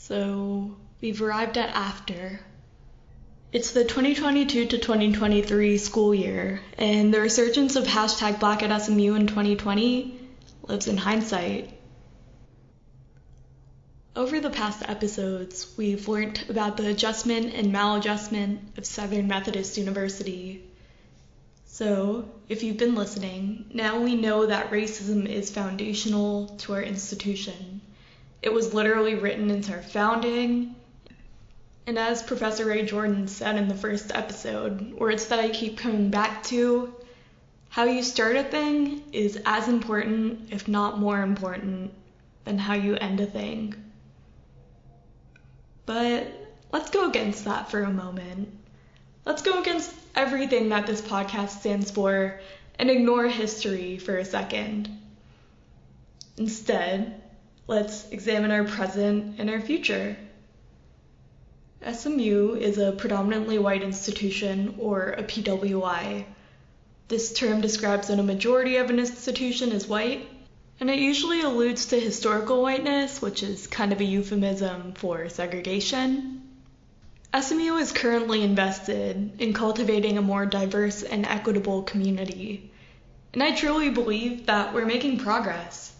So we've arrived at after. It's the 2022 to 2023 school year, and the resurgence of hashtag Black at SMU in 2020 lives in hindsight. Over the past episodes, we've learned about the adjustment and maladjustment of Southern Methodist University. So, if you've been listening, now we know that racism is foundational to our institution. It was literally written into our founding, and as Professor Ray Jordan said in the first episode, words that I keep coming back to, how you start a thing is as important, if not more important, than how you end a thing. But let's go against that for a moment. Let's go against everything that this podcast stands for and ignore history for a second. Instead, let's examine our present and our future. SMU is a predominantly white institution, or a PWI. This term describes when a majority of an institution is white, and it usually alludes to historical whiteness, which is kind of a euphemism for segregation. SMU is currently invested in cultivating a more diverse and equitable community, and I truly believe that we're making progress.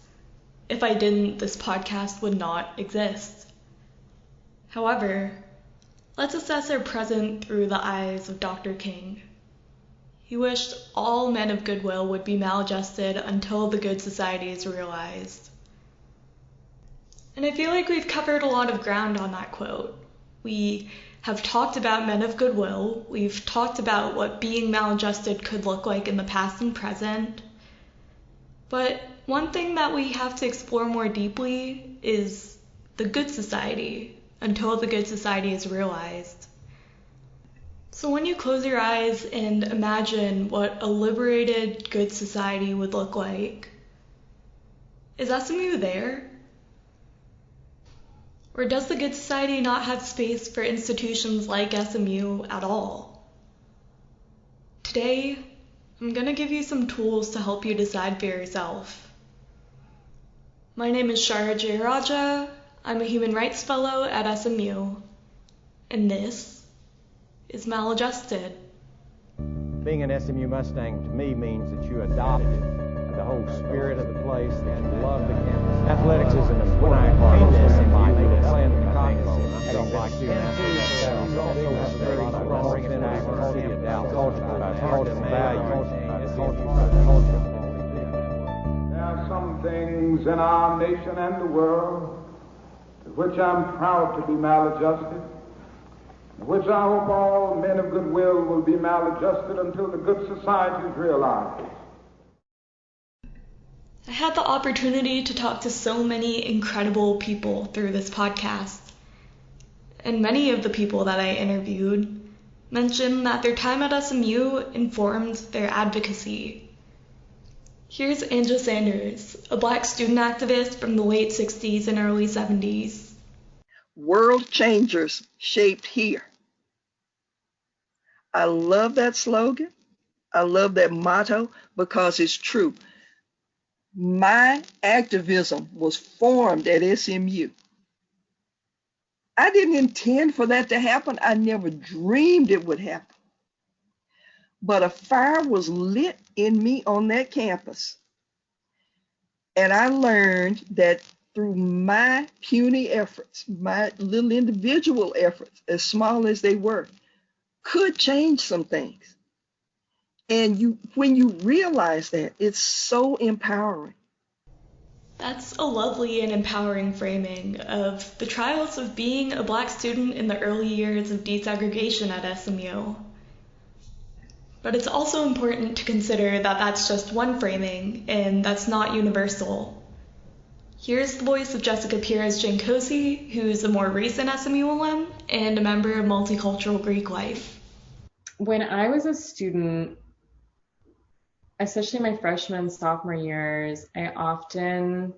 If I didn't, this podcast would not exist. However, let's assess our present through the eyes of Dr. King. He wished all men of goodwill would be maladjusted until the good society is realized. And I feel like we've covered a lot of ground on that quote. We have talked about men of goodwill, we've talked about what being maladjusted could look like in the past and present, but one thing that we have to explore more deeply is the good society, until the good society is realized. So when you close your eyes and imagine what a liberated good society would look like, is SMU there? Or does the good society not have space for institutions like SMU at all? Today, I'm going to give you some tools to help you decide for yourself. My name is Shara. I'm a Human Rights Fellow at SMU, and this is Maladjusted. Being an SMU Mustang to me means that you adopted the whole spirit of the place and love the campus. Athletics is an important part of this, and I made a plan to copy. I don't like to it's also very strong bringing it back to the city of Dallas, cultural values, There are some things in our nation and the world which I'm proud to be maladjusted, which I hope all men of goodwill will be maladjusted until the good society is realized. I had the opportunity to talk to so many incredible people through this podcast, and many of the people that I interviewed mentioned that their time at SMU informed their advocacy. Here's Anja Sanders, a Black student activist from the late 60s and early 70s. World changers shaped here. I love that slogan. I love that motto because it's true. My activism was formed at SMU. I didn't intend for that to happen. I never dreamed it would happen. But a fire was lit in me on that campus. And I learned that through my puny efforts, my little individual efforts, as small as they were, could change some things. And when you realize that, it's so empowering. That's a lovely and empowering framing of the trials of being a Black student in the early years of desegregation at SMU. But it's also important to consider that that's just one framing, and that's not universal. Here's the voice of Jessica Perez-Jankosi, who's a more recent SMU alum and a member of Multicultural Greek Life. When I was a student, especially my freshman and sophomore years, I often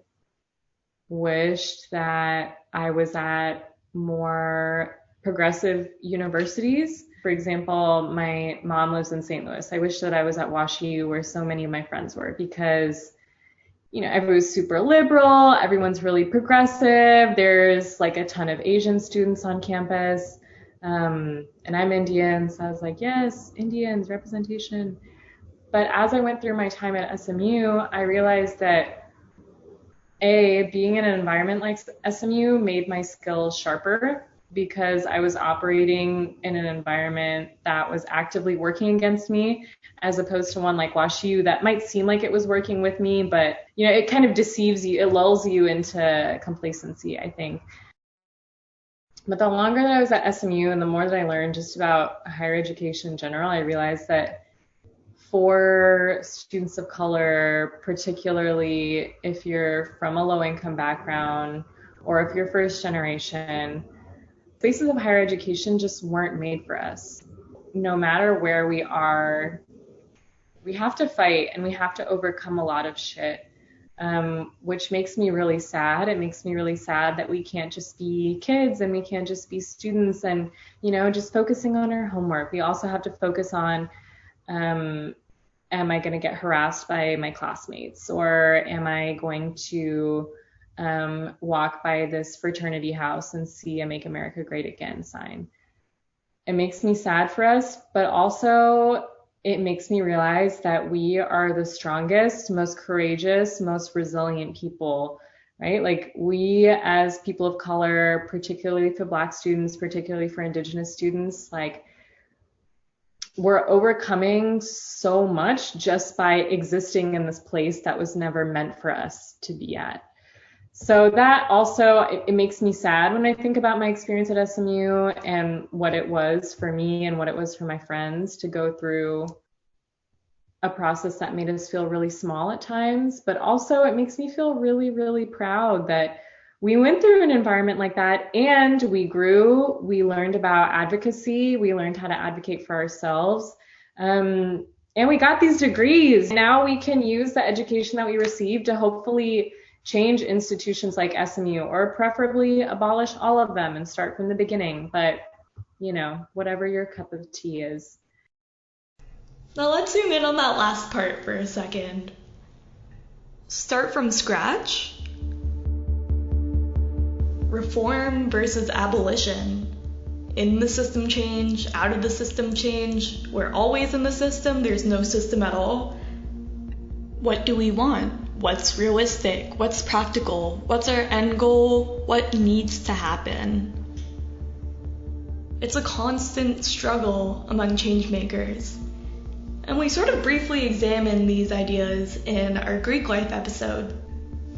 wished that I was at more progressive universities. For example, my mom lives in St. Louis. I wish that I was at WashU where so many of my friends were, because everyone's super liberal, everyone's really progressive. There's like a ton of Asian students on campus. And I'm Indian, so I was like, yes, Indians, representation. But as I went through my time at SMU, I realized that being in an environment like SMU made my skills sharper because I was operating in an environment that was actively working against me, as opposed to one like WashU that might seem like it was working with me, but it kind of deceives you, it lulls you into complacency, I think. But the longer that I was at SMU and the more that I learned just about higher education in general, I realized that for students of color, particularly if you're from a low-income background or if you're first generation, places of higher education just weren't made for us. No matter where we are, we have to fight and we have to overcome a lot of shit, which makes me really sad. It makes me really sad that we can't just be kids and we can't just be students and, just focusing on our homework. We also have to focus on, am I going to get harassed by my classmates, or am I going to walk by this fraternity house and see a Make America Great Again sign? It makes me sad for us, but also it makes me realize that we are the strongest, most courageous, most resilient people, right? Like we as people of color, particularly for Black students, particularly for Indigenous students, like we're overcoming so much just by existing in this place that was never meant for us to be at. So that also, it makes me sad when I think about my experience at SMU and what it was for me and what it was for my friends to go through a process that made us feel really small at times, but also it makes me feel really, really proud that we went through an environment like that and we grew, we learned about advocacy, we learned how to advocate for ourselves, and we got these degrees. Now we can use the education that we received to hopefully change institutions like SMU, or preferably abolish all of them and start from the beginning, but whatever your cup of tea is. Now let's zoom in on that last part for a second. Start from scratch? Reform versus abolition. In the system change, out of the system change. We're always in the system, there's no system at all. What do we want? What's realistic? What's practical? What's our end goal? What needs to happen? It's a constant struggle among change makers. And we sort of briefly examined these ideas in our Greek life episode.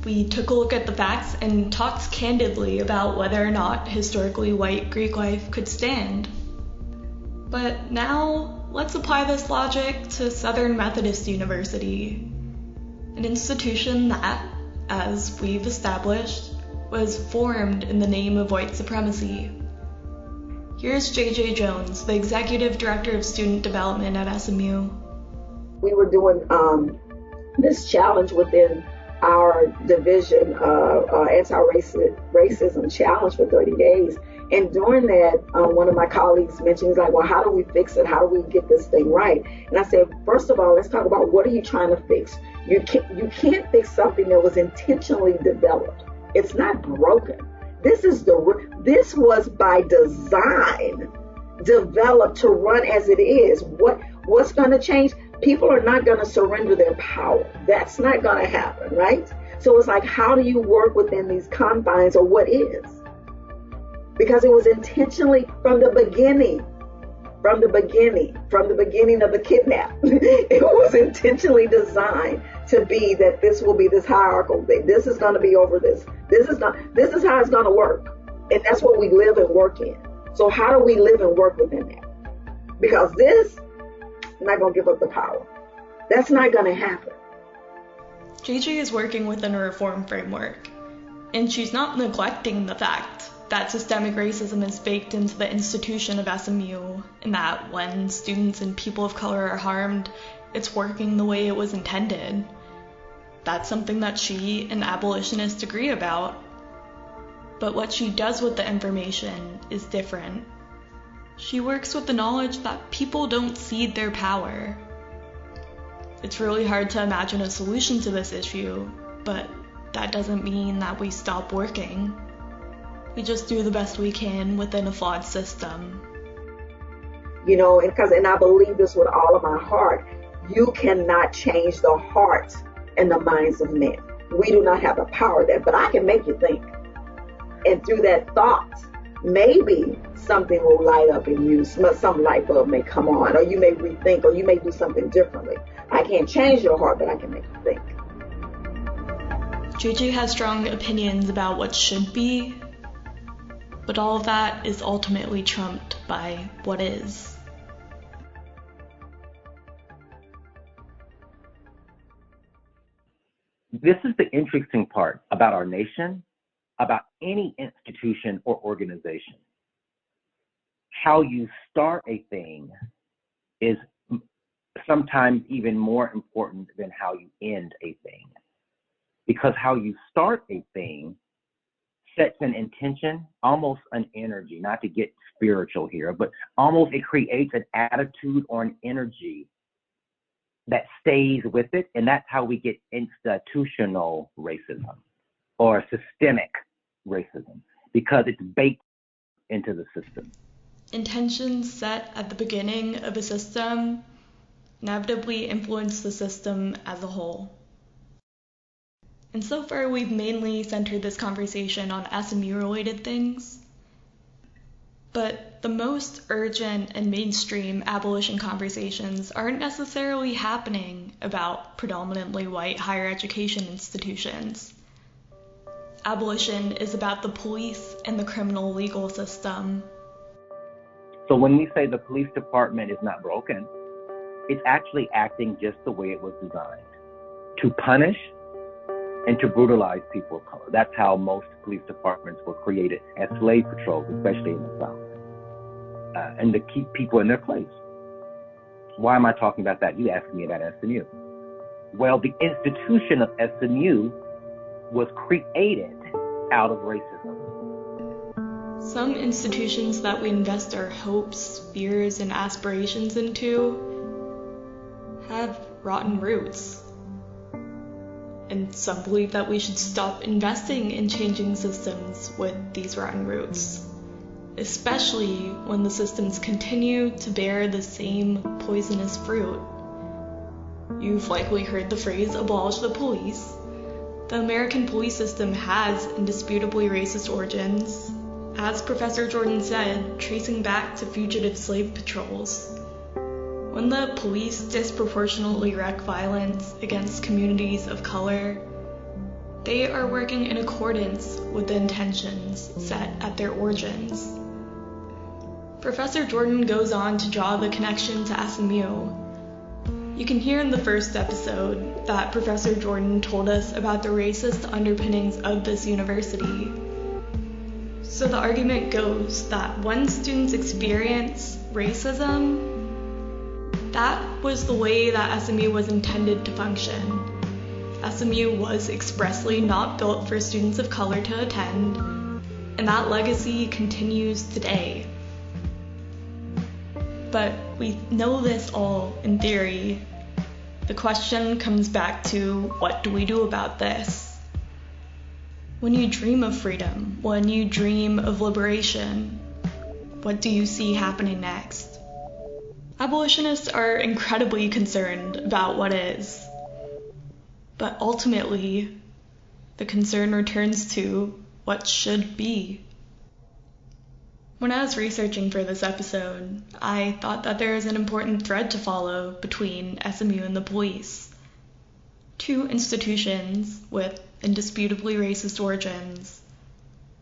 We took a look at the facts and talked candidly about whether or not historically white Greek life could stand. But now, let's apply this logic to Southern Methodist University, an institution that, as we've established, was formed in the name of white supremacy. Here's JJ Jones, the Executive Director of Student Development at SMU. We were doing this challenge within our division, anti-racism challenge for 30 days. And during that, one of my colleagues mentioned, he's like, well, how do we fix it? How do we get this thing right? And I said, first of all, let's talk about what are you trying to fix? You can't fix something that was intentionally developed. It's not broken. This was by design developed to run as it is. What's going to change? People are not going to surrender their power. That's not going to happen, right? So it's like, how do you work within these confines, or what is? Because it was intentionally from the beginning of the kidnap. It was intentionally designed to be that this will be this hierarchical thing. This is going to be over this. This is how it's going to work. And that's what we live and work in. So how do we live and work within that? Because I'm not going to give up the power. That's not going to happen. JJ is working within a reform framework, and she's not neglecting the fact that systemic racism is baked into the institution of SMU, and that when students and people of color are harmed, it's working the way it was intended. That's something that she and abolitionists agree about. But what she does with the information is different. She works with the knowledge that people don't cede their power. It's really hard to imagine a solution to this issue, but that doesn't mean that we stop working. We just do the best we can within a flawed system. And I believe this with all of my heart. You cannot change the hearts and the minds of men. We do not have the power there, but I can make you think. And through that thought, maybe something will light up in you. Some light bulb may come on, or you may rethink, or you may do something differently. I can't change your heart, but I can make you think. JJ has strong opinions about what should be, but all of that is ultimately trumped by what is. This is the interesting part about our nation, about any institution or organization. How you start a thing is sometimes even more important than how you end a thing. Because how you start a thing sets an intention, almost an energy, not to get spiritual here, but almost it creates an attitude or an energy that stays with it, and that's how we get institutional racism or systemic racism, because it's baked into the system. Intentions set at the beginning of a system inevitably influence the system as a whole. And so far, we've mainly centered this conversation on SMU-related things. But the most urgent and mainstream abolition conversations aren't necessarily happening about predominantly white higher education institutions. Abolition is about the police and the criminal legal system. So when we say the police department is not broken, it's actually acting just the way it was designed, to punish and to brutalize people of color. That's how most police departments were created, as slave patrols, especially in the South, and to keep people in their place. Why am I talking about that? You asked me about SMU. Well, the institution of SMU was created out of racism. Some institutions that we invest our hopes, fears, and aspirations into have rotten roots. And some believe that we should stop investing in changing systems with these rotten roots, especially when the systems continue to bear the same poisonous fruit. You've likely heard the phrase, abolish the police. The American police system has indisputably racist origins, as Professor Jordan said, tracing back to fugitive slave patrols. When the police disproportionately wreak violence against communities of color, they are working in accordance with the intentions set at their origins. Professor Jordan goes on to draw the connection to SMU. You can hear in the first episode that Professor Jordan told us about the racist underpinnings of this university. So the argument goes that when students experience racism, that was the way that SMU was intended to function. SMU was expressly not built for students of color to attend, and that legacy continues today. But we know this all in theory. The question comes back to, what do we do about this? When you dream of freedom, when you dream of liberation, what do you see happening next? Abolitionists are incredibly concerned about what is. But ultimately, the concern returns to what should be. When I was researching for this episode, I thought that there is an important thread to follow between SMU and the police. Two institutions with indisputably racist origins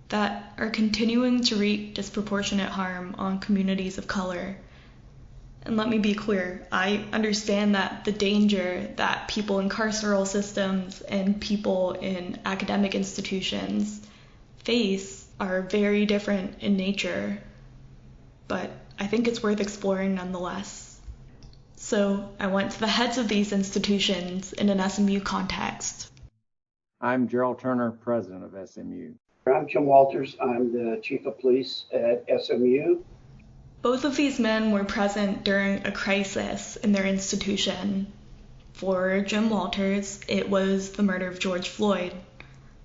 that are continuing to wreak disproportionate harm on communities of color. And let me be clear, I understand that the danger that people in carceral systems and people in academic institutions face are very different in nature, but I think it's worth exploring nonetheless. So I went to the heads of these institutions in an SMU context. I'm Gerald Turner, president of SMU. I'm Jim Walters. I'm the chief of police at SMU. Both of these men were present during a crisis in their institution. For Jim Walters, it was the murder of George Floyd.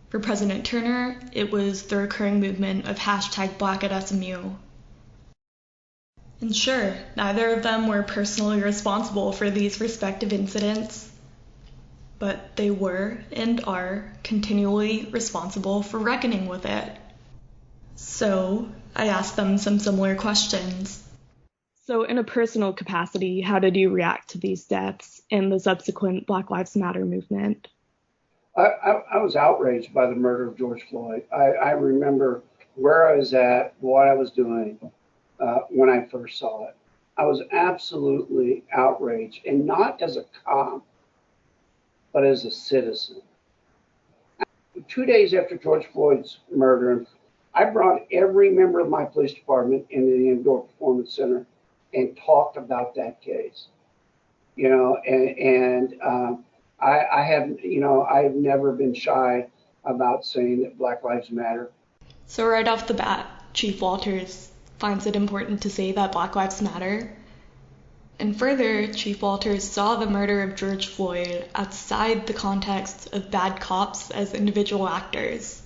For President Turner, it was the recurring movement of #BlackAtSMU. And sure, neither of them were personally responsible for these respective incidents, but they were and are continually responsible for reckoning with it. So I asked them some similar questions. So in a personal capacity, how did you react to these deaths and the subsequent Black Lives Matter movement? I was outraged by the murder of George Floyd. I remember where I was at, what I was doing when I first saw it. I was absolutely outraged, and not as a cop, but as a citizen. 2 days after George Floyd's murder, I brought every member of my police department into the Indoor Performance Center and talked about that case. I have never been shy about saying that Black Lives Matter. So right off the bat, Chief Walters finds it important to say that Black Lives Matter. And further, Chief Walters saw the murder of George Floyd outside the context of bad cops as individual actors.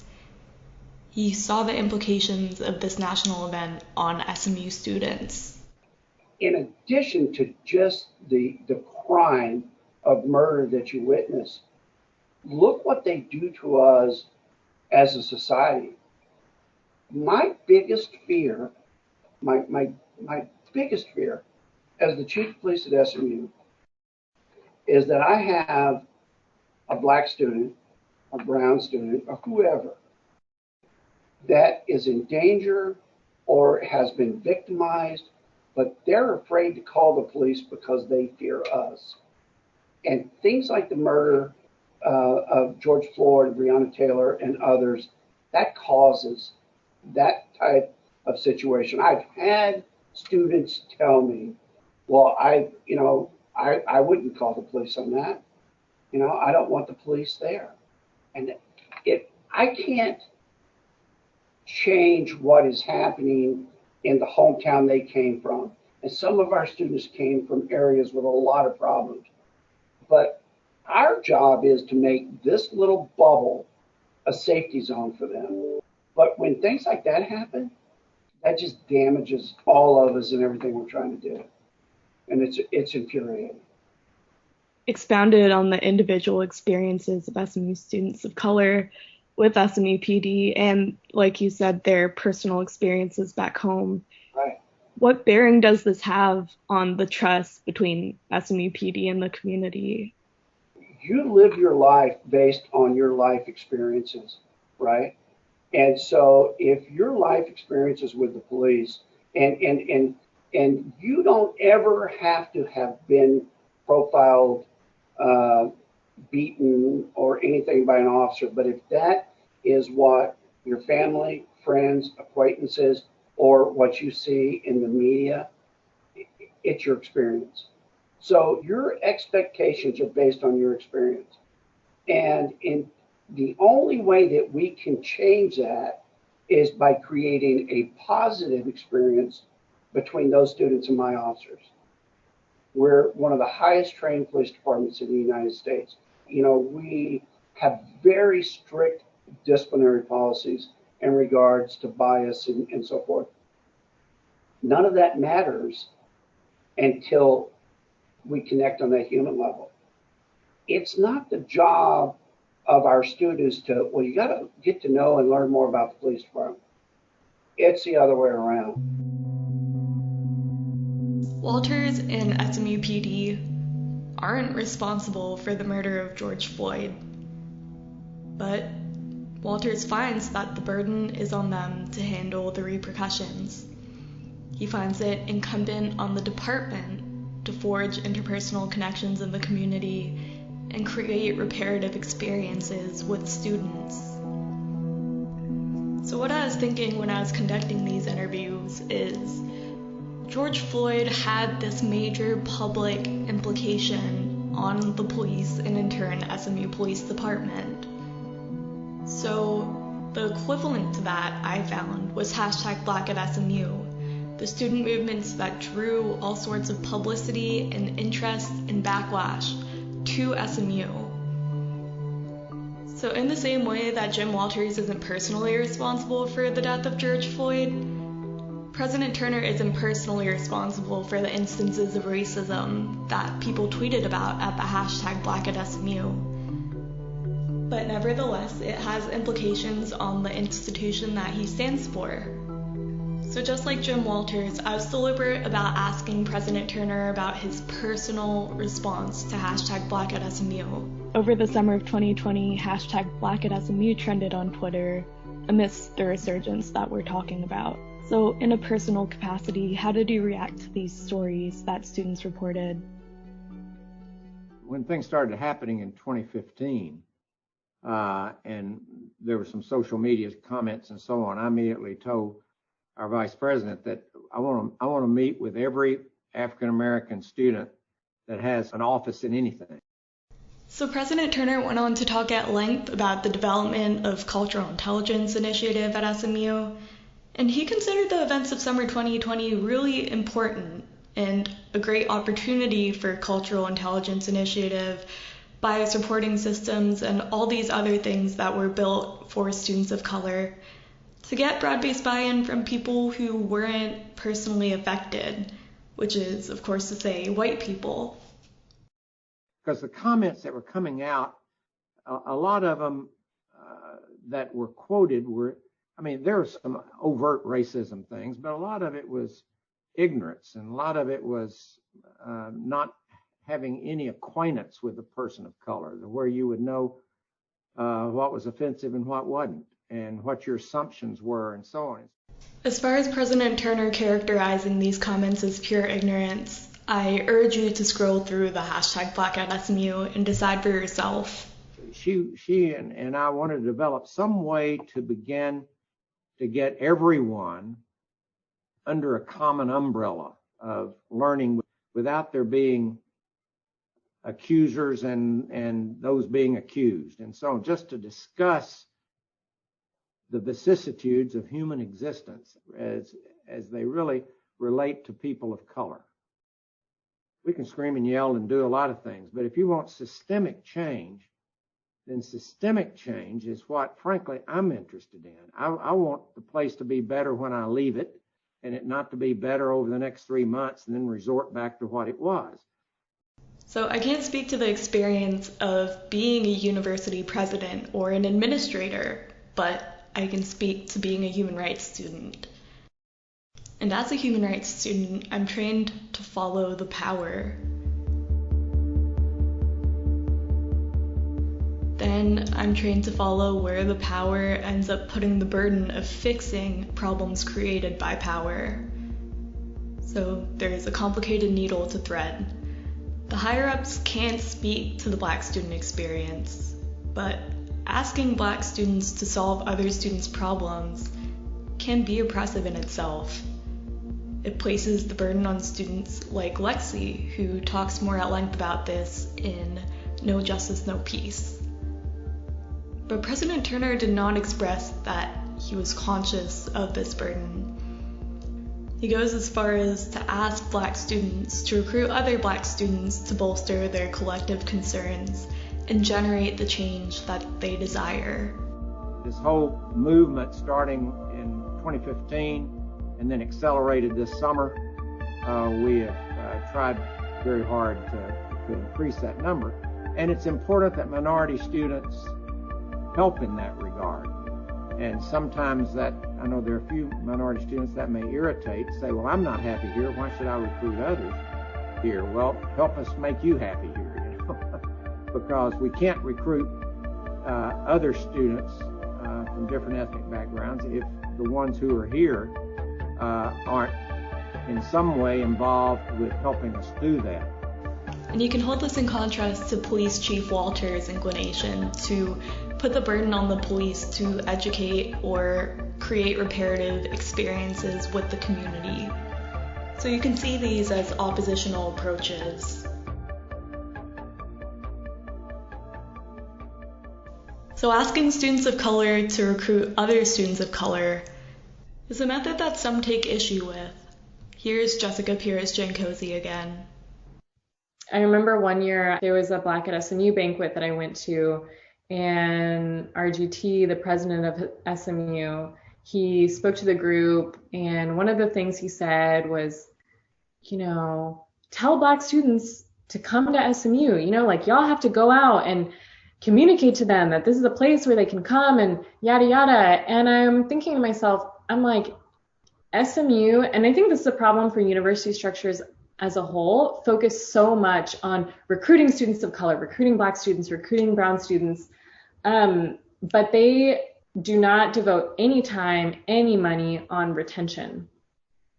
He saw the implications of this national event on SMU students. In addition to just the crime of murder that you witness, look what they do to us as a society. My biggest fear, my biggest fear as the chief of police at SMU is that I have a black student, a brown student, or whoever that is in danger or has been victimized, but they're afraid to call the police because they fear us. And things like the murder of George Floyd, Breonna Taylor, and others, that causes that type of situation. I've had students tell me, well, I wouldn't call the police on that. I don't want the police there. And I can't change what is happening in the hometown they came from. And some of our students came from areas with a lot of problems. But our job is to make this little bubble a safety zone for them. But when things like that happen, that just damages all of us and everything we're trying to do. And it's infuriating. Expounded on the individual experiences of SMU students of color with SMU PD and, like you said, their personal experiences back home. Right. What bearing does this have on the trust between SMU PD and the community? You live your life based on your life experiences, right? And so if your life experiences with the police and you don't ever have to have been profiled, beaten, or anything by an officer, but if that is what your family, friends, acquaintances, or what you see in the media, it's your experience. So your expectations are based on your experience. And the only way that we can change that is by creating a positive experience between those students and my officers. We're one of the highest trained police departments in the United States. We have very strict disciplinary policies in regards to bias and so forth. None of that matters until we connect on that human level. It's not the job of our students you got to get to know and learn more about the police department. It's the other way around. Walters and SMU PD aren't responsible for the murder of George Floyd, but Walters finds that the burden is on them to handle the repercussions. He finds it incumbent on the department to forge interpersonal connections in the community and create reparative experiences with students. So what I was thinking when I was conducting these interviews is George Floyd had this major public implication on the police and in turn SMU Police Department. So the equivalent to that I found was #BlackAtSMU, the student movements that drew all sorts of publicity and interest and backlash to SMU. So in the same way that Jim Walters isn't personally responsible for the death of George Floyd, President Turner isn't personally responsible for the instances of racism that people tweeted about at the hashtag #BlackAtSMU. But nevertheless, it has implications on the institution that he stands for. So just like Jim Walters, I was deliberate about asking President Turner about his personal response to hashtag #BlackAtSMU. Over the summer of 2020, hashtag #BlackAtSMU trended on Twitter amidst the resurgence that we're talking about. So in a personal capacity, how did you react to these stories that students reported? When things started happening in 2015, and there were some social media comments and so on, I immediately told our vice president that I want to meet with every African American student that has an office in anything. So President Turner went on to talk at length about the development of Cultural Intelligence Initiative at SMU, and he considered the events of summer 2020 really important and a great opportunity for Cultural Intelligence Initiative, bias reporting systems, and all these other things that were built for students of color to get broad-based buy-in from people who weren't personally affected, which is, of course, to say, white people. Because the comments that were coming out, a lot of them that were quoted were, there were some overt racism things, but a lot of it was ignorance, and a lot of it was not having any acquaintance with a person of color, where you would know what was offensive and what wasn't, and what your assumptions were, and so on. As far as President Turner characterizing these comments as pure ignorance, I urge you to scroll through the hashtag #BlackAtSMU and decide for yourself. She and I wanted to develop some way to begin to get everyone under a common umbrella of learning without there being accusers and those being accused. And so just to discuss the vicissitudes of human existence as they really relate to people of color. We can scream and yell and do a lot of things, but if you want systemic change, then systemic change is what, frankly, I'm interested in. I want the place to be better when I leave it, and it not to be better over the next 3 months and then resort back to what it was. So I can't speak to the experience of being a university president or an administrator, but I can speak to being a human rights student. And as a human rights student, I'm trained to follow the power. Then I'm trained to follow where the power ends up putting the burden of fixing problems created by power. So there's a complicated needle to thread. The higher-ups can't speak to the Black student experience, but asking Black students to solve other students' problems can be oppressive in itself. It places the burden on students like Lexi, who talks more at length about this in No Justice, No Peace. But President Turner did not express that he was conscious of this burden. He goes as far as to ask Black students to recruit other Black students to bolster their collective concerns and generate the change that they desire. This whole movement starting in 2015 and then accelerated this summer, we have tried very hard to increase that number. And it's important that minority students help in that regard. And sometimes that, I know there are a few minority students that may irritate, say, well, I'm not happy here, why should I recruit others here? Well, help us make you happy here, because we can't recruit other students from different ethnic backgrounds if the ones who are here aren't in some way involved with helping us do that. And you can hold this in contrast to Police Chief Walters' inclination to put the burden on the police to educate or create reparative experiences with the community. So you can see these as oppositional approaches. So asking students of color to recruit other students of color is a method that some take issue with. Here's Jessica Pires-Jancosi again. I remember one year there was a Black at SMU banquet that I went to, and RGT, the president of SMU, he spoke to the group, and one of the things he said was, tell Black students to come to SMU, like y'all have to go out and communicate to them that this is a place where they can come and yada yada. And I'm thinking to myself, I'm like, SMU, and I think this is a problem for university structures as a whole, focus so much on recruiting students of color, recruiting Black students, recruiting brown students, but they do not devote any time, any money on retention.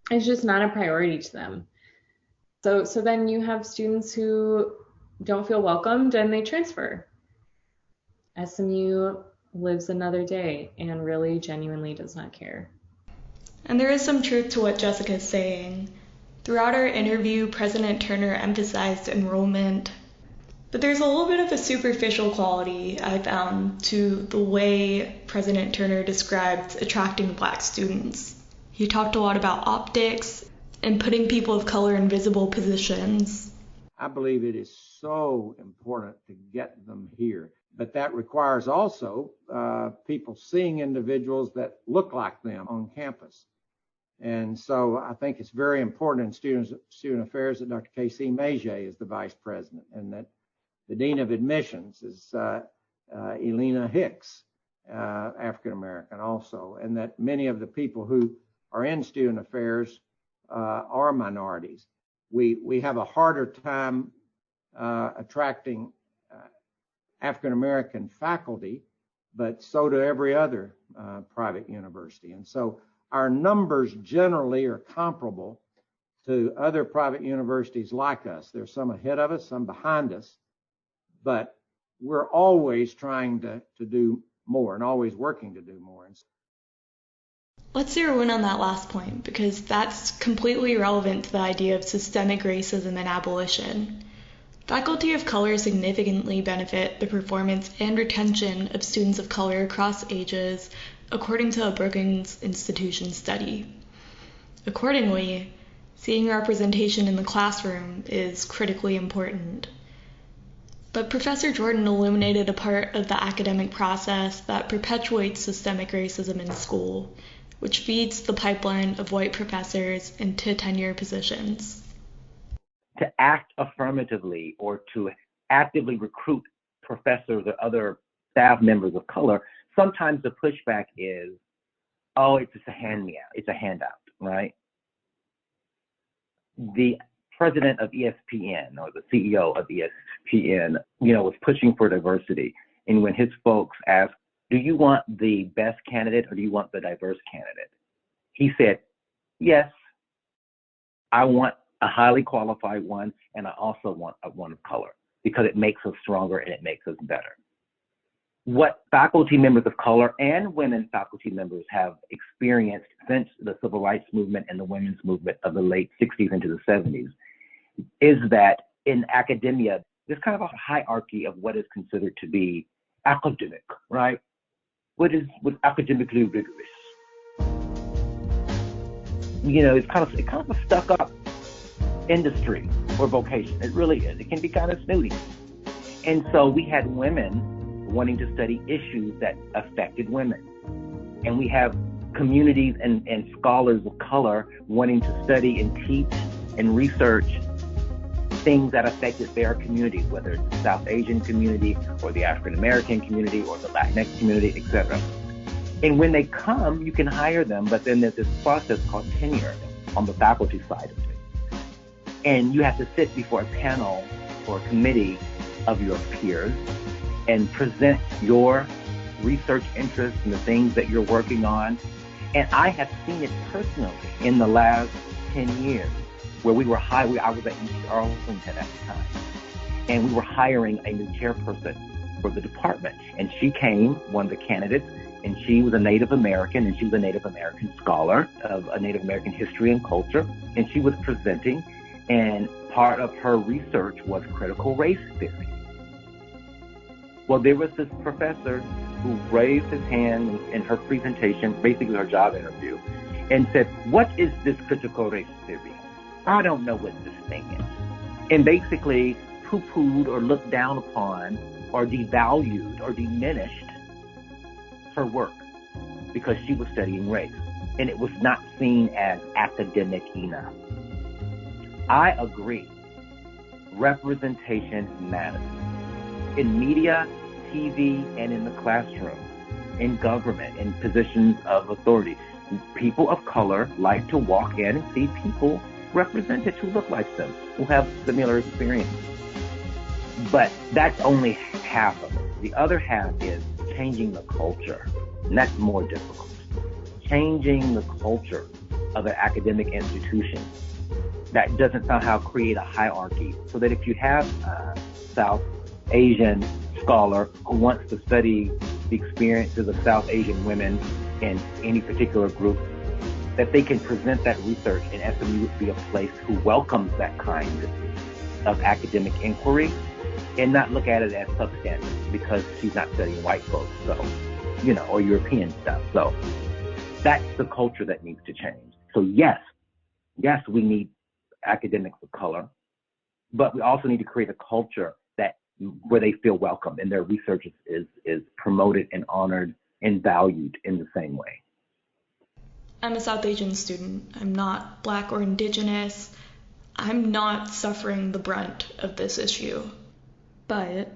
It's just not a priority to them. So then you have students who don't feel welcomed and they transfer. SMU lives another day and really genuinely does not care. And there is some truth to what Jessica is saying. Throughout our interview, President Turner emphasized enrollment, but there's a little bit of a superficial quality I found to the way President Turner described attracting Black students. He talked a lot about optics and putting people of color in visible positions. I believe it is so important to get them here, but that requires also people seeing individuals that look like them on campus. And so I think it's very important in student affairs that Dr. K.C. Majay is the vice president, and that the dean of admissions is Elena Hicks, African American also, and that many of the people who are in student affairs are minorities. We have a harder time attracting African American faculty, but so do every other private university. And so our numbers generally are comparable to other private universities like us. There's some ahead of us, some behind us, but we're always trying to do more and always working to do more. Let's zero in on that last point, because that's completely irrelevant to the idea of systemic racism and abolition. Faculty of color significantly benefit the performance and retention of students of color across ages, according to a Brookings Institution study. Accordingly, seeing representation in the classroom is critically important. But Professor Jordan illuminated a part of the academic process that perpetuates systemic racism in school, which feeds the pipeline of white professors into tenure positions. To act affirmatively or to actively recruit professors or other staff members of color, sometimes the pushback is, oh, it's just a hand-me-out, it's a handout, right? The president of ESPN or the CEO of ESPN, was pushing for diversity. And when his folks asked, do you want the best candidate or do you want the diverse candidate? He said, yes, I want a highly qualified one, and I also want one of color, because it makes us stronger and it makes us better. What faculty members of color and women faculty members have experienced since the civil rights movement and the women's movement of the late 60s into the 70s is that in academia, there's kind of a hierarchy of what is considered to be academic, right? What academically rigorous? It's kind of a stuck-up industry or vocation. It really is. It can be kind of snooty. And so we had women wanting to study issues that affected women. And we have communities and scholars of color wanting to study and teach and research things that affected their communities, whether it's the South Asian community or the African American community or the Latinx community, etc. And when they come, you can hire them, but then there's this process called tenure on the faculty side of it. And you have to sit before a panel or a committee of your peers and present your research interests and the things that you're working on. And I have seen it personally in the last 10 years where I was at UT Arlington at the time, and we were hiring a new chairperson for the department. And she came, one of the candidates, and she was a Native American, and she was a Native American scholar of a Native American history and culture. And she was presenting, and part of her research was critical race theory. Well, there was this professor who raised his hand in her presentation, basically her job interview, and said, what is this critical race theory? I don't know what this thing is. and basically poo-pooed or looked down upon or devalued or diminished her work because she was studying race, and it was not seen as academic enough. I agree. Representation matters. In media, TV, and in the classroom, in government, in positions of authority, people of color like to walk in and see people represented who look like them, who have similar experiences. But that's only half of it. The other half is changing the culture, and that's more difficult. Changing the culture of an academic institution that doesn't somehow create a hierarchy, so that if you have a South Asian scholar who wants to study the experiences of South Asian women in any particular group, that they can present that research, and SMU would be a place who welcomes that kind of academic inquiry and not look at it as substandard because she's not studying white folks, so, or European stuff. So that's the culture that needs to change. So yes, we need academics of color, but we also need to create a culture where they feel welcome and their research is promoted and honored and valued in the same way. I'm a South Asian student. I'm not Black or Indigenous. I'm not suffering the brunt of this issue. But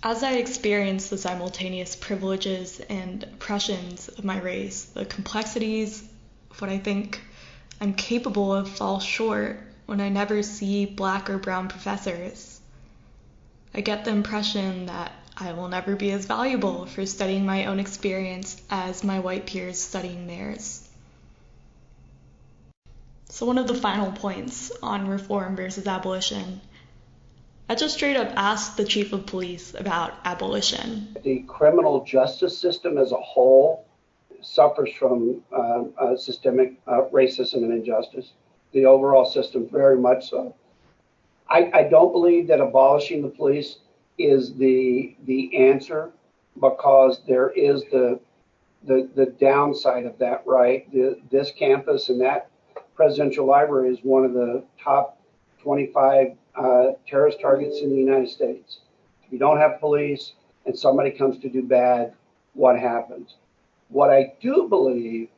as I experience the simultaneous privileges and oppressions of my race, the complexities of what I think I'm capable of fall short when I never see Black or brown professors. I get the impression that I will never be as valuable for studying my own experience as my white peers studying theirs. So one of the final points on reform versus abolition, I just straight up asked the chief of police about abolition. The criminal justice system as a whole suffers from systemic racism and injustice. The overall system, very much so. I don't believe that abolishing the police is the answer, because there is the downside of that, right? This campus and that presidential library is one of the top 25 terrorist targets in the United States. If you don't have police and somebody comes to do bad, what happens? What I do believe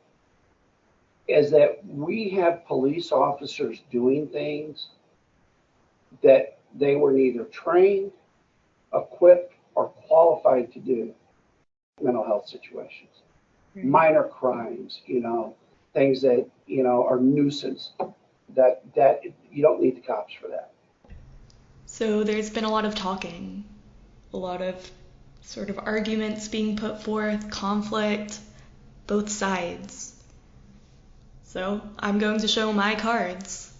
is that we have police officers doing things that they were neither trained, equipped, or qualified to do. Mental health situations, minor crimes, things that, are nuisance, that you don't need the cops for that. So there's been a lot of talking, a lot of sort of arguments being put forth, conflict, both sides. So I'm going to show my cards.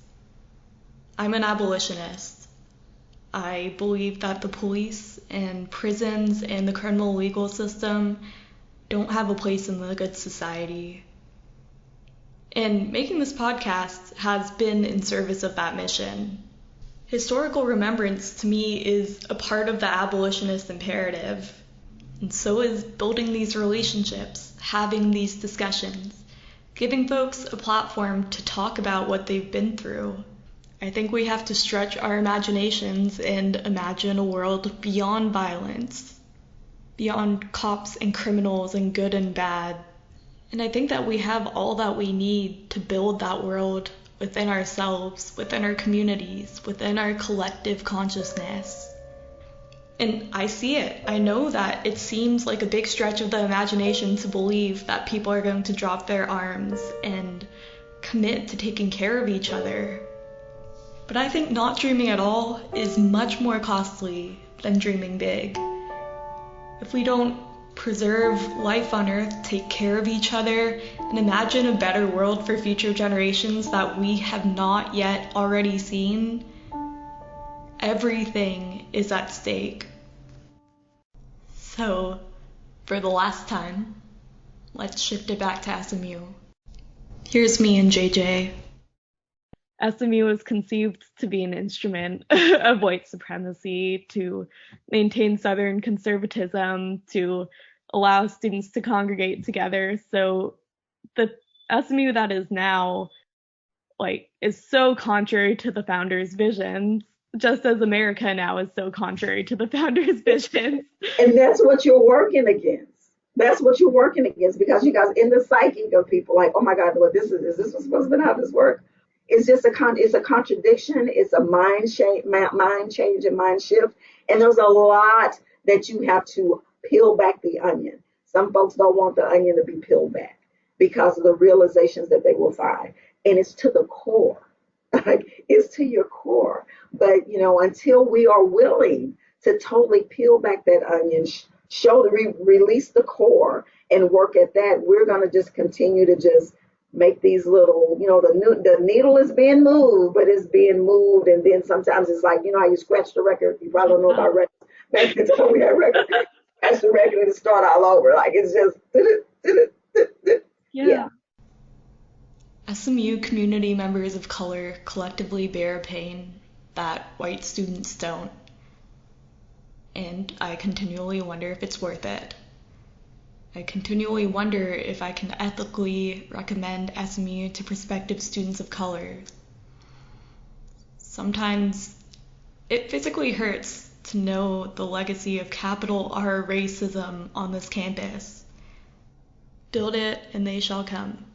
I'm an abolitionist. I believe that the police and prisons and the criminal legal system don't have a place in the good society. And making this podcast has been in service of that mission. Historical remembrance to me is a part of the abolitionist imperative. And so is building these relationships, having these discussions, giving folks a platform to talk about what they've been through. I think we have to stretch our imaginations and imagine a world beyond violence, beyond cops and criminals and good and bad. And I think that we have all that we need to build that world within ourselves, within our communities, within our collective consciousness. And I see it. I know that it seems like a big stretch of the imagination to believe that people are going to drop their arms and commit to taking care of each other. But I think not dreaming at all is much more costly than dreaming big. If we don't preserve life on Earth, take care of each other, and imagine a better world for future generations that we have not yet already seen, everything is at stake. So, for the last time, let's shift it back to SMU. Here's me and JJ. SMU was conceived to be an instrument of white supremacy, to maintain Southern conservatism, to allow students to congregate together. So the SMU that is now, is so contrary to the founders' visions just as America now is so contrary to the founders' vision. And that's what you're working against. That's what you're working against, because you guys in the psyche of people like, oh my God, what this is this was supposed to be how this works? It's just it's a contradiction. It's a mind change and mind shift. And there's a lot that you have to peel back the onion. Some folks don't want the onion to be peeled back because of the realizations that they will find. And it's to the core. Like, it's to your core. But, until we are willing to totally peel back that onion, release the core and work at that, we're going to just continue to just make these little, the needle is being moved, but it's being moved. And then sometimes it's like, how you scratch the record. You probably don't know about records. Back in the time we had records, scratch the record and start all over. Like, it's just, yeah. SMU community members of color collectively bear pain that white students don't. And I continually wonder if it's worth it. I continually wonder if I can ethically recommend SMU to prospective students of color. Sometimes it physically hurts to know the legacy of capital R racism on this campus. Build it and they shall come.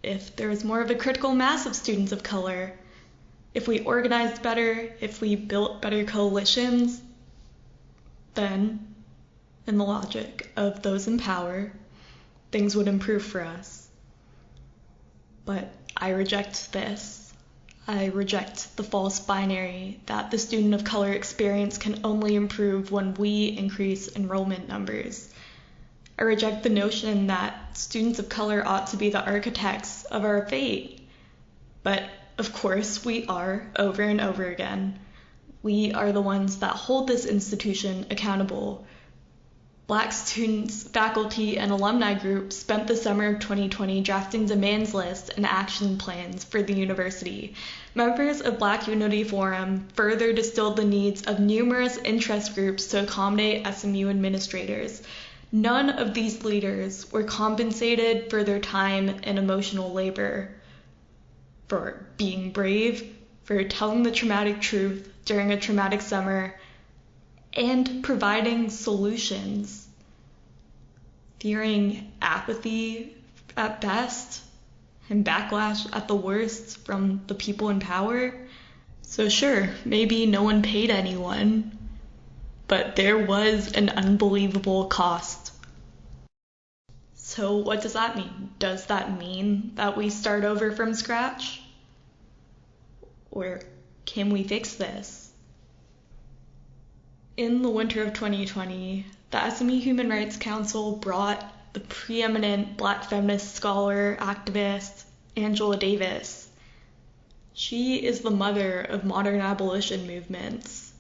If there was more of a critical mass of students of color, if we organized better, if we built better coalitions, then, in the logic of those in power, things would improve for us. But I reject this. I reject the false binary that the student of color experience can only improve when we increase enrollment numbers. I reject the notion that students of color ought to be the architects of our fate. But, of course, we are, over and over again. We are the ones that hold this institution accountable. Black students, faculty, and alumni groups spent the summer of 2020 drafting demands lists and action plans for the university. Members of Black Unity Forum further distilled the needs of numerous interest groups to accommodate SMU administrators. None of these leaders were compensated for their time and emotional labor, for being brave, for telling the traumatic truth during a traumatic summer, and providing solutions. Fearing apathy at best and backlash at the worst from the people in power. So sure, maybe no one paid anyone, but there was an unbelievable cost. So what does that mean? Does that mean that we start over from scratch? Or can we fix this? In the winter of 2020, the SME Human Rights Council brought the preeminent Black feminist scholar, activist, Angela Davis. She is the mother of modern abolition movements.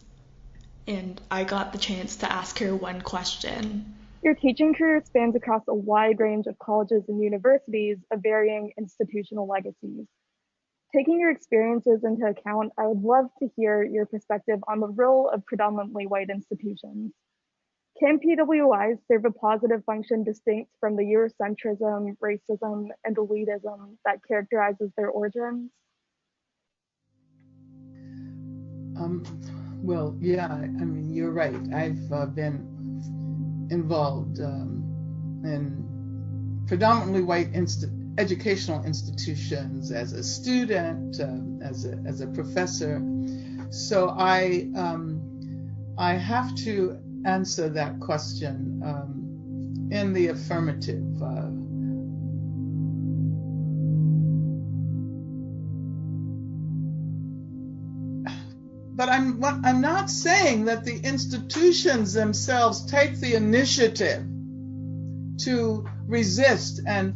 And I got the chance to ask her one question. Your teaching career spans across a wide range of colleges and universities of varying institutional legacies. Taking your experiences into account, I would love to hear your perspective on the role of predominantly white institutions. Can PWIs serve a positive function distinct from the Eurocentrism, racism, and elitism that characterizes their origins? Well, yeah, I mean, you're right. I've been involved in predominantly white educational institutions as a student, as a professor. So I have to answer that question in the affirmative. But I'm not saying that the institutions themselves take the initiative to resist and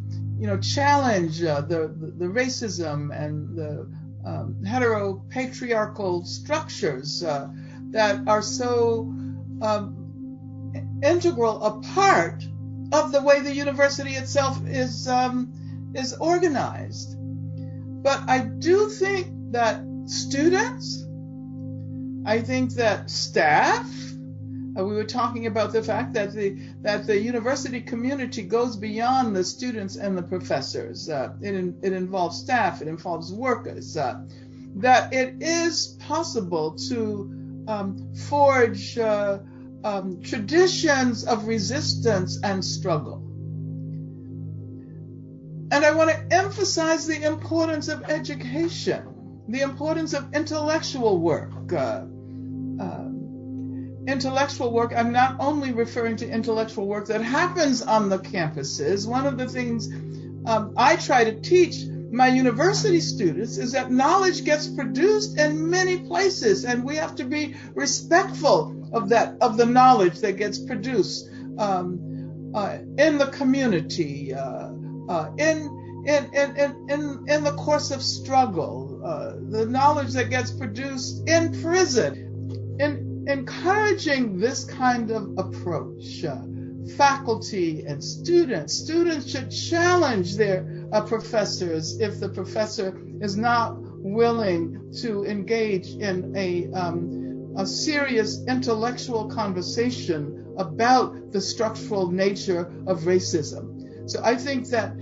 challenge the racism and the heteropatriarchal structures that are so integral a part of the way the university itself is organized. But I do think that students, I think that staff, we were talking about the fact that the university community goes beyond the students and the professors. It involves staff, it involves workers. that it is possible to forge traditions of resistance and struggle. And I want to emphasize the importance of education, the importance of intellectual work. Intellectual work, I'm not only referring to intellectual work that happens on the campuses. One of the things I try to teach my university students is that knowledge gets produced in many places, and we have to be respectful of the knowledge that gets produced in the community, in the course of struggle, the knowledge that gets produced in prison. In encouraging this kind of approach, faculty and students should challenge their professors if the professor is not willing to engage in a serious intellectual conversation about the structural nature of racism. So I think that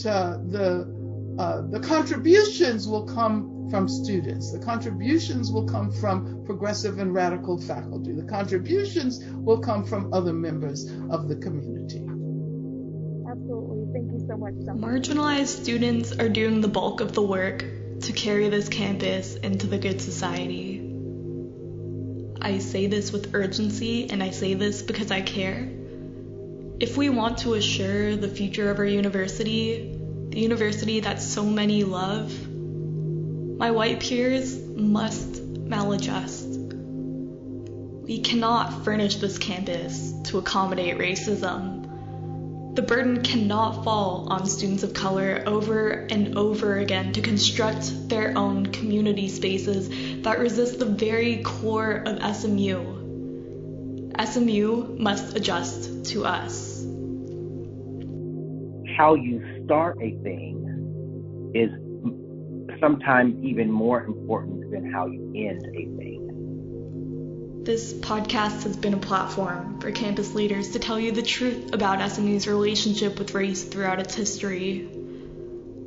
the contributions will come from students. The contributions will come from progressive and radical faculty. The contributions will come from other members of the community. Absolutely. Thank you so much, Dr. Marginalized students are doing the bulk of the work to carry this campus into the good society. I say this with urgency, and I say this because I care. If we want to assure the future of our university, the university that so many love, my white peers must maladjust. We cannot furnish this campus to accommodate racism. The burden cannot fall on students of color over and over again to construct their own community spaces that resist the very core of SMU. SMU must adjust to us. How you start a thing is sometimes even more important than how you end a thing. This podcast has been a platform for campus leaders to tell you the truth about SMU's relationship with race throughout its history.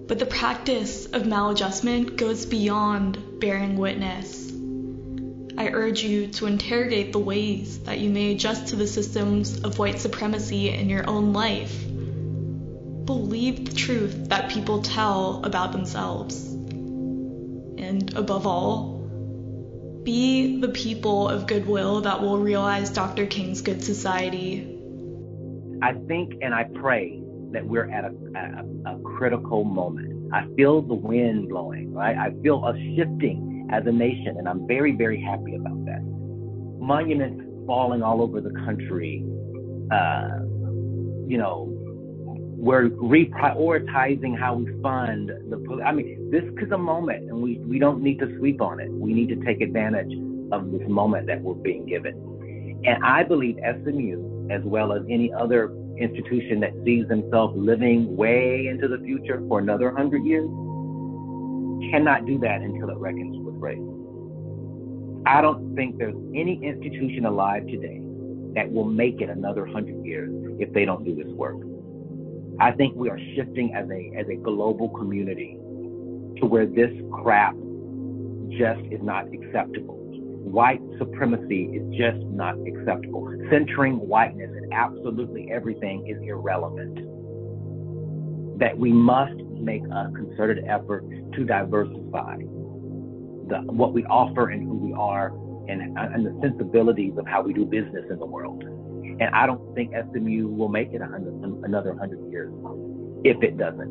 But the practice of maladjustment goes beyond bearing witness. I urge you to interrogate the ways that you may adjust to the systems of white supremacy in your own life. Believe the truth that people tell about themselves. And above all, be the people of goodwill that will realize Dr. King's good society. I think and I pray that we're at a critical moment. I feel the wind blowing, right? I feel us shifting as a nation, and I'm very, very happy about that. Monuments falling all over the country, we're reprioritizing how we fund this is a moment, and we don't need to sweep on it. We need to take advantage of this moment that we're being given. And I believe SMU, as well as any other institution that sees themselves living way into the future for another 100 years, cannot do that until it reckons with race. I don't think there's any institution alive today that will make it another 100 years if they don't do this work. I think we are shifting as a global community to where this crap just is not acceptable. White supremacy is just not acceptable. Centering whiteness in absolutely everything is irrelevant. That we must make a concerted effort to diversify what we offer and who we are and the sensibilities of how we do business in the world. And I don't think SMU will make it another 100 years if it doesn't,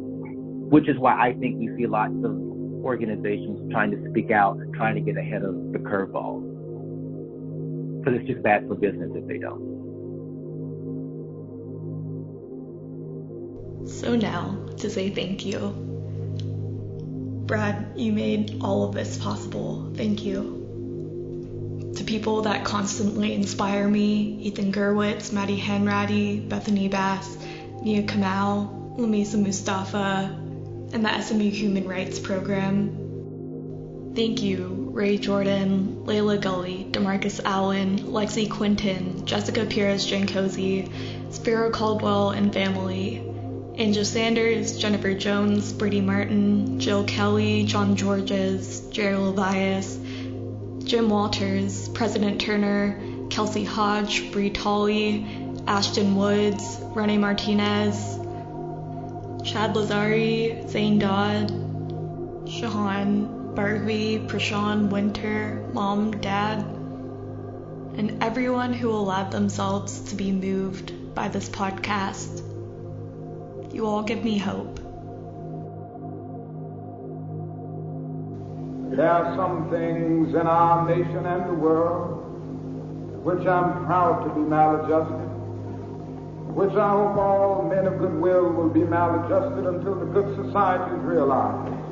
which is why I think we see lots of organizations trying to speak out, trying to get ahead of the curveball. Because it's just bad for business if they don't. So now, to say thank you. Brad, you made all of this possible. Thank you. To people that constantly inspire me, Ethan Gerwitz, Maddie Hanratty, Bethany Bass, Nia Kamau, Lamisa Mustafa, and the SMU Human Rights Program. Thank you, Ray Jordan, Layla Gully, DeMarcus Allen, Lexi Quinton, Jessica Perez-Jancosi, Spiro Caldwell and family, Angel Sanders, Jennifer Jones, Brittany Martin, Jill Kelly, John Georges, Gerald Turner, Jim Walters, President Turner, Kelsey Hodge, Bree Tolley, Ashton Woods, Renee Martinez, Chad Lazari, Zane Dodd, Shahan Bargby, Prashawn Winter, Mom, Dad, and everyone who allowed themselves to be moved by this podcast. You all give me hope. There are some things in our nation and the world which I'm proud to be maladjusted, which I hope all men of goodwill will be maladjusted until the good society is realized.